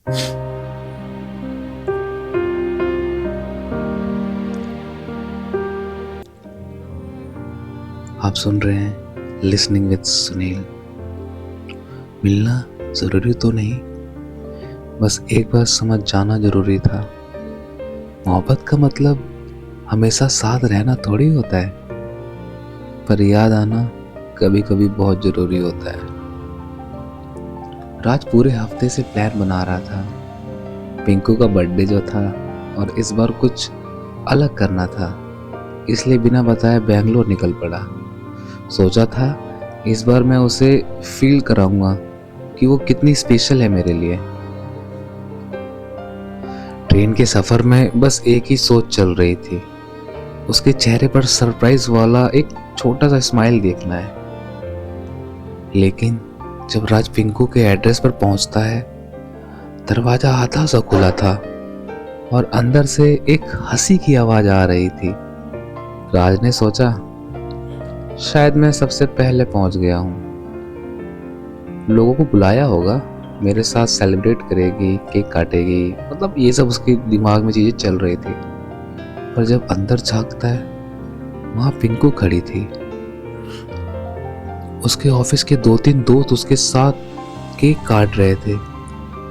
आप सुन रहे हैं लिसनिंग विद सुनील। मिलना ज़रूरी तो नहीं, बस एक बार समझ जाना ज़रूरी था। मोहब्बत का मतलब हमेशा साथ रहना थोड़ी होता है, पर याद आना कभी कभी बहुत ज़रूरी होता है। राज पूरे हफ्ते से प्लान बना रहा था। पिंकू का बर्थडे जो था और इस बार कुछ अलग करना था, इसलिए बिना बताए बेंगलोर निकल पड़ा। सोचा था इस बार मैं उसे फील कराऊंगा कि वो कितनी स्पेशल है मेरे लिए। ट्रेन के सफर में बस एक ही सोच चल रही थी, उसके चेहरे पर सरप्राइज वाला एक छोटा सा स्माइल देखना है। लेकिन जब राज पिंकू के एड्रेस पर पहुंचता है, दरवाजा आधा सा खुला था और अंदर से एक हंसी की आवाज आ रही थी। राज ने सोचा शायद मैं सबसे पहले पहुंच गया हूँ, लोगों को बुलाया होगा, मेरे साथ सेलिब्रेट करेगी, केक काटेगी, मतलब ये सब उसके दिमाग में चीजें चल रही थी। पर जब अंदर झांकता है, वहां पिंकू खड़ी थी। उसके ऑफिस के 2-3 दोस्त उसके साथ केक काट रहे थे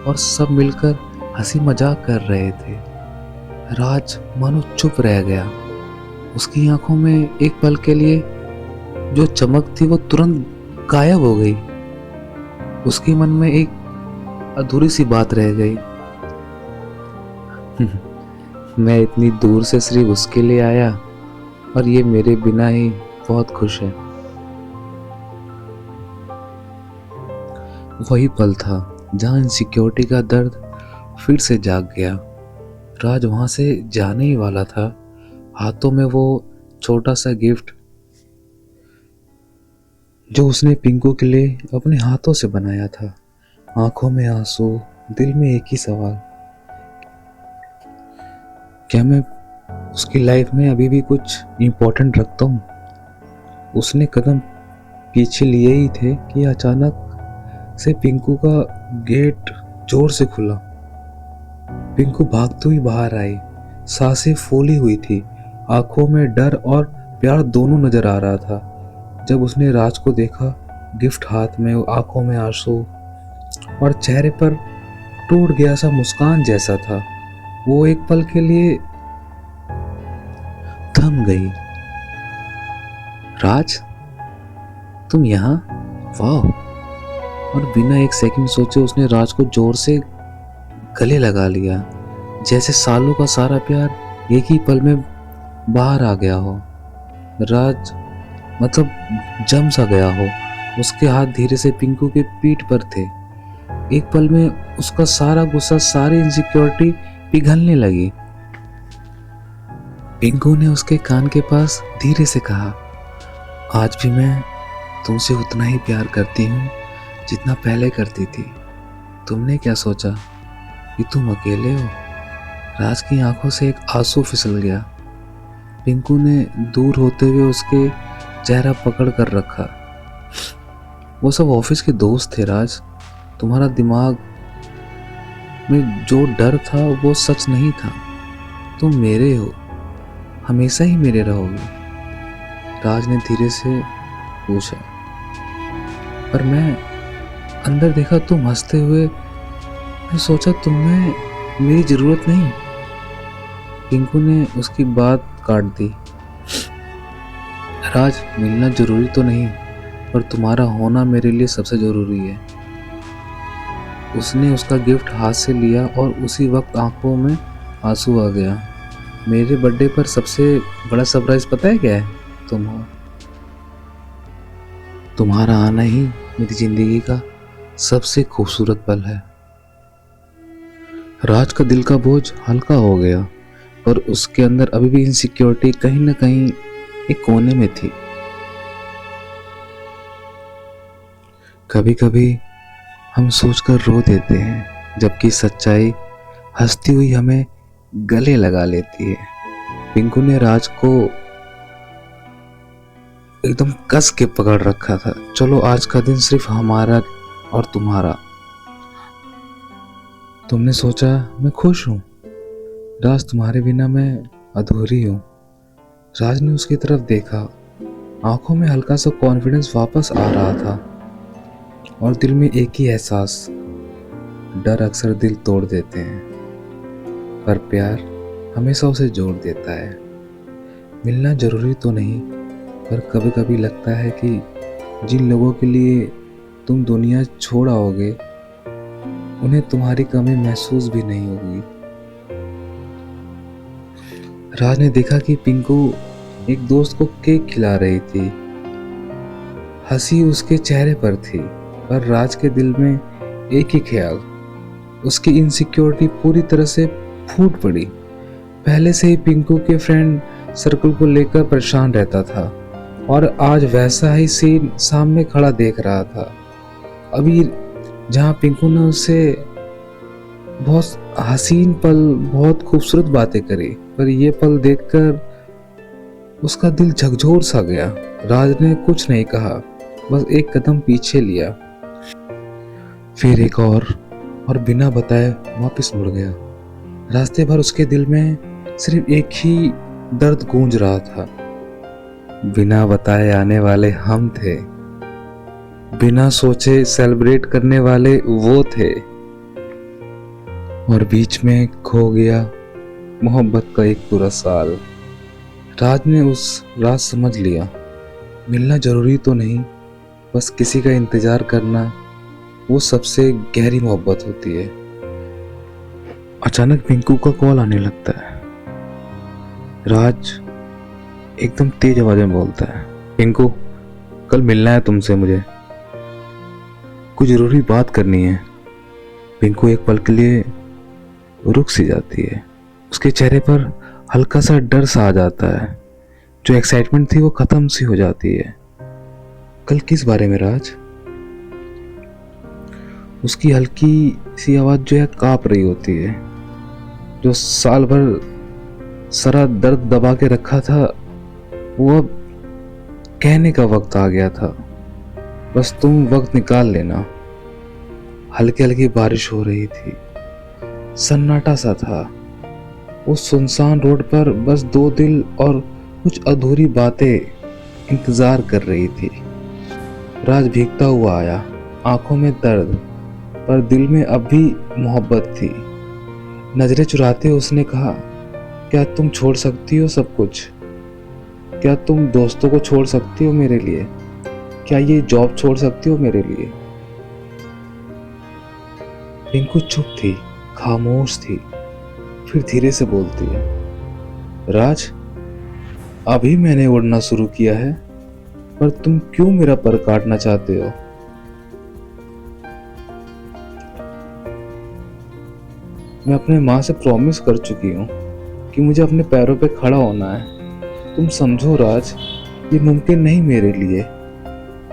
और सब मिलकर हंसी मजाक कर रहे थे। राज मानो चुप रह गया। उसकी आंखों में एक पल के लिए जो चमक थी वो तुरंत गायब हो गई। उसके मन में एक अधूरी सी बात रह गई। मैं इतनी दूर से सिर्फ उसके लिए आया और ये मेरे बिना ही बहुत खुश है। वही पल था जहां इनसिक्योरिटी का दर्द फिर से जाग गया। राज वहां से जाने ही वाला था, हाथों में वो छोटा सा गिफ्ट जो उसने पिंकू के लिए अपने हाथों से बनाया था। आंखों में आंसू, दिल में एक ही सवाल, क्या मैं उसकी लाइफ में अभी भी कुछ इम्पोर्टेंट रखता हूँ? उसने कदम पीछे लिए ही थे कि अचानक से पिंकू का गेट जोर से खुला। पिंकू भागती हुई बाहर आई, सांसें फूली हुई थी, आंखों में डर और प्यार दोनों नजर आ रहा था। जब उसने राज को देखा, गिफ्ट हाथ में, आंखों में आंसू और चेहरे पर टूट गया सा मुस्कान जैसा था, वो एक पल के लिए थम गई। राज, तुम यहाँ? वाह! और बिना एक सेकंड सोचे उसने राज को जोर से गले लगा लिया, जैसे सालों का सारा प्यार एक ही पल में बाहर आ गया हो। राज मतलब जम सा गया हो। उसके हाथ धीरे से पिंकू के पीठ पर थे। एक पल में उसका सारा गुस्सा, सारी इनसिक्योरिटी पिघलने लगी। पिंकू ने उसके कान के पास धीरे से कहा, आज भी मैं तुमसे उतना ही प्यार करती हूँ जितना पहले करती थी। तुमने क्या सोचा कि तुम अकेले हो? राज की आंखों से एक आंसू फिसल गया। पिंकू ने दूर होते हुए उसके चेहरा पकड़ कर रखा। वो सब ऑफिस के दोस्त थे राज, तुम्हारा दिमाग में जो डर था वो सच नहीं था। तुम मेरे हो, हमेशा ही मेरे रहोगे। राज ने धीरे से पूछा, पर मैं अंदर देखा तुम हंसते हुए। मैं सोचा तुम्हें मेरी जरूरत नहीं। पिंकू ने उसकी बात काट दी। राज, मिलना जरूरी तो नहीं, पर तुम्हारा होना मेरे लिए सबसे जरूरी है। उसने उसका गिफ्ट हाथ से लिया और उसी वक्त आंखों में आंसू आ गया। मेरे बर्थडे पर सबसे बड़ा सरप्राइज पता है क्या है? तुम हो। तुम्हारा आना ही मेरी जिंदगी का सबसे खूबसूरत पल है। राज का दिल का बोझ हल्का हो गया, पर उसके अंदर अभी भी इनसिक्योरिटी कहीं ना कहीं एक कोने में थी। कभी कभी हम सोचकर रो देते हैं, जबकि सच्चाई हंसती हुई हमें गले लगा लेती है। पिंकू ने राज को एकदम कस के पकड़ रखा था। चलो आज का दिन सिर्फ हमारा और तुम्हारा। तुमने सोचा मैं खुश हूँ? राज, तुम्हारे बिना मैं अधूरी हूँ। राज ने उसकी तरफ देखा। आंखों में हल्का सा कॉन्फिडेंस वापस आ रहा था और दिल में एक ही एहसास, डर अक्सर दिल तोड़ देते हैं पर प्यार हमेशा उसे जोड़ देता है। मिलना जरूरी तो नहीं, पर कभी कभी लगता है कि जिन लोगों के लिए तुम दुनिया छोड़ आओगे उन्हें तुम्हारी कमी महसूस भी नहीं होगी। राज ने देखा कि पिंकू एक दोस्त को केक खिला रही थी। हंसी उसके चेहरे पर थी, पर राज के दिल में एक ही ख्याल, उसकी इनसिक्योरिटी पूरी तरह से फूट पड़ी। पहले से ही पिंकू के फ्रेंड सर्कल को लेकर परेशान रहता था और आज वैसा ही सीन सामने खड़ा देख रहा था। अभी जहाँ पिंकू ने उससे बहुत हसीन पल, बहुत खूबसूरत बातें करी, पर ये पल देखकर उसका दिल झकझोर सा गया। राज ने कुछ नहीं कहा, बस एक कदम पीछे लिया, फिर एक और बिना बताए वापस मुड़ गया। रास्ते भर उसके दिल में सिर्फ एक ही दर्द गूंज रहा था। बिना बताए आने वाले हम थे, बिना सोचे सेलिब्रेट करने वाले वो थे, और बीच में खो गया मोहब्बत का एक पूरा साल। राज ने उस रात समझ लिया, मिलना जरूरी तो नहीं, बस किसी का इंतजार करना वो सबसे गहरी मोहब्बत होती है। अचानक पिंकू का कॉल आने लगता है। राज एकदम तेज आवाज में बोलता है, पिंकू, कल मिलना है तुमसे, मुझे कुछ जरूरी बात करनी है। पिंकू एक पल के लिए रुक सी जाती है। उसके चेहरे पर हल्का सा डर सा आ जाता है, जो एक्साइटमेंट थी वो खत्म सी हो जाती है। कल किस बारे में राज? उसकी हल्की सी आवाज जो है कांप रही होती है। जो साल भर सारा दर्द दबा के रखा था वो अब कहने का वक्त आ गया था। बस तुम वक्त निकाल लेना। हल्की हल्की बारिश हो रही थी, सन्नाटा सा था। उस सुनसान रोड पर बस दो दिल और कुछ अधूरी बातें इंतजार कर रही थी। राज भीगता हुआ आया, आंखों में दर्द पर दिल में अब भी मोहब्बत थी। नजरें चुराते उसने कहा, क्या तुम छोड़ सकती हो सब कुछ? क्या तुम दोस्तों को छोड़ सकती हो मेरे लिए? क्या ये जॉब छोड़ सकती हो मेरे लिए? पिंकू चुप थी, खामोश थी, फिर धीरे से बोलती है, राज, अभी मैंने उड़ना शुरू किया है, पर तुम क्यों मेरा पर काटना चाहते हो? मैं अपने माँ से प्रॉमिस कर चुकी हूँ कि मुझे अपने पैरों पे खड़ा होना है। तुम समझो राज, ये मुमकिन नहीं मेरे लिए।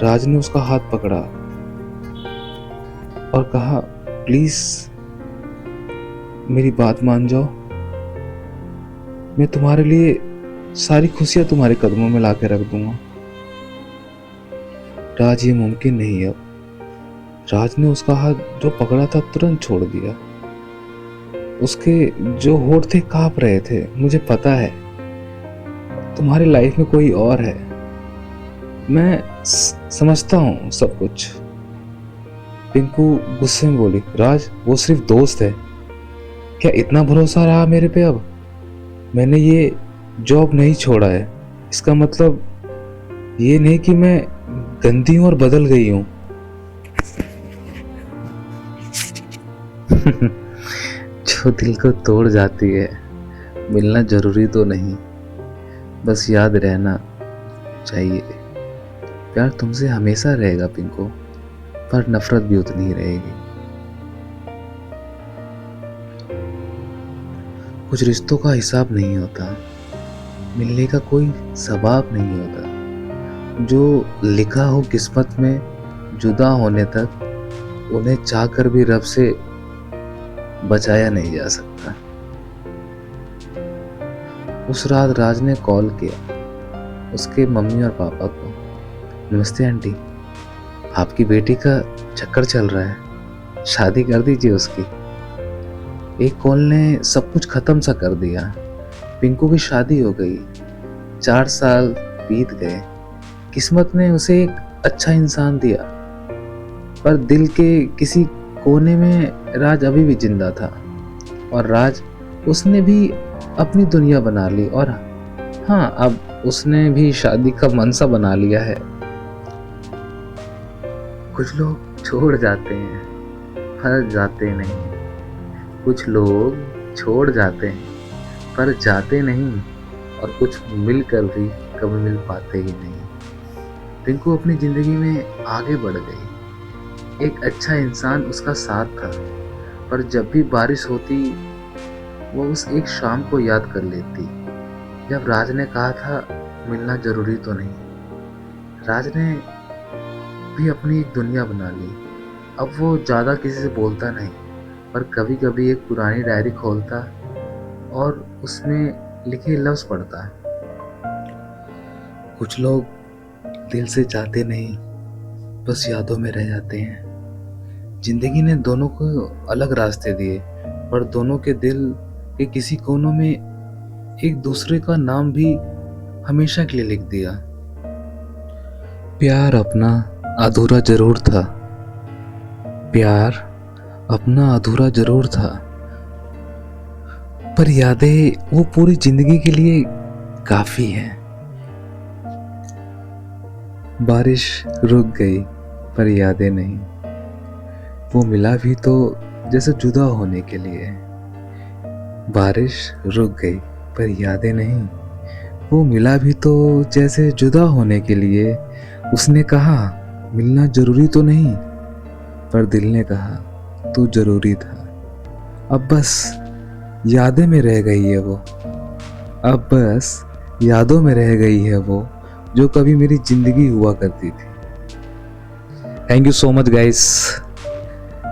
राज ने उसका हाथ पकड़ा और कहा, प्लीज मेरी बात मान जाओ। मैं तुम्हारे लिए सारी खुशियां तुम्हारे कदमों में लाके रख दूंगा। राज, ये मुमकिन नहीं अब। राज ने उसका हाथ जो पकड़ा था तुरंत छोड़ दिया। उसके जो होठ थे कांप रहे थे। मुझे पता है तुम्हारी लाइफ में कोई और है, मैं समझता हूँ सब कुछ। पिंकू गुस्से में बोली, राज, वो सिर्फ दोस्त है। क्या इतना भरोसा रहा मेरे पे अब? मैंने ये जॉब नहीं छोड़ा है, इसका मतलब ये नहीं कि मैं गंदी हूं और बदल गई हूं। जो दिल को तोड़ जाती है, मिलना जरूरी तो नहीं, बस याद रहना चाहिए। प्यार तुमसे हमेशा रहेगा पिंकू, पर नफरत भी उतनी ही रहेगी। कुछ रिश्तों का हिसाब नहीं होता, मिलने का कोई सबब नहीं होता। जो लिखा हो किस्मत में, जुदा होने तक उन्हें चाहकर भी रब से बचाया नहीं जा सकता। उस रात राज ने कॉल किया उसके मम्मी और पापा को। नमस्ते आंटी, आपकी बेटी का चक्कर चल रहा है, शादी कर दीजिए उसकी। एक कॉल ने सब कुछ खत्म सा कर दिया। पिंकू की शादी हो गई, 4 साल बीत गए। किस्मत ने उसे एक अच्छा इंसान दिया, पर दिल के किसी कोने में राज अभी भी जिंदा था। और राज, उसने भी अपनी दुनिया बना ली। और हाँ, अब उसने भी शादी का मनसा बना लिया है। कुछ लोग छोड़ जाते हैं पर जाते नहीं, कुछ लोग छोड़ जाते हैं पर जाते नहीं, और कुछ मिलकर भी कभी मिल पाते ही नहीं। पिंकू अपनी जिंदगी में आगे बढ़ गई। एक अच्छा इंसान उसका साथ था, पर जब भी बारिश होती वो उस एक शाम को याद कर लेती जब राज ने कहा था मिलना जरूरी तो नहीं। राज ने भी अपनी एक दुनिया बना ली। अब वो ज़्यादा किसी से बोलता नहीं, पर कभी कभी एक पुरानी डायरी खोलता और उसमें लिखे लफ्ज़ पढ़ता है। कुछ लोग दिल से चाहते नहीं, बस यादों में रह जाते हैं। जिंदगी ने दोनों को अलग रास्ते दिए, पर दोनों के दिल के किसी कोनों में एक दूसरे का नाम भी हमेशा के लिए लिख दिया। प्यार अपना अधूरा जरूर था, प्यार अपना अधूरा जरूर था, पर यादें वो पूरी जिंदगी के लिए काफी हैं। बारिश रुक गई पर यादें नहीं, वो मिला भी तो जैसे जुदा होने के लिए। बारिश रुक गई पर यादें नहीं, वो मिला भी तो जैसे जुदा होने के लिए। उसने कहा मिलना जरूरी तो नहीं, पर दिल ने कहा तू जरूरी था। अब बस यादें में रह गई है वो, अब बस यादों में रह गई है वो, जो कभी मेरी जिंदगी हुआ करती थी। Thank you so much guys.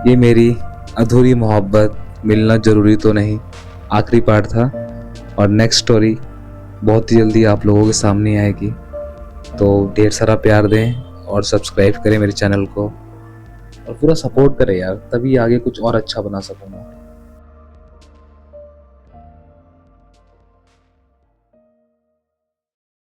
ये मेरी अधूरी मोहब्बत मिलना जरूरी तो नहीं आखिरी पार्ट था, और नेक्स्ट स्टोरी बहुत ही जल्दी आप लोगों के सामने आएगी। तो ढेर सारा प्यार दें और सब्सक्राइब करें मेरे चैनल को, और पूरा सपोर्ट करें यार, तभी आगे कुछ और अच्छा बना सकूँगा।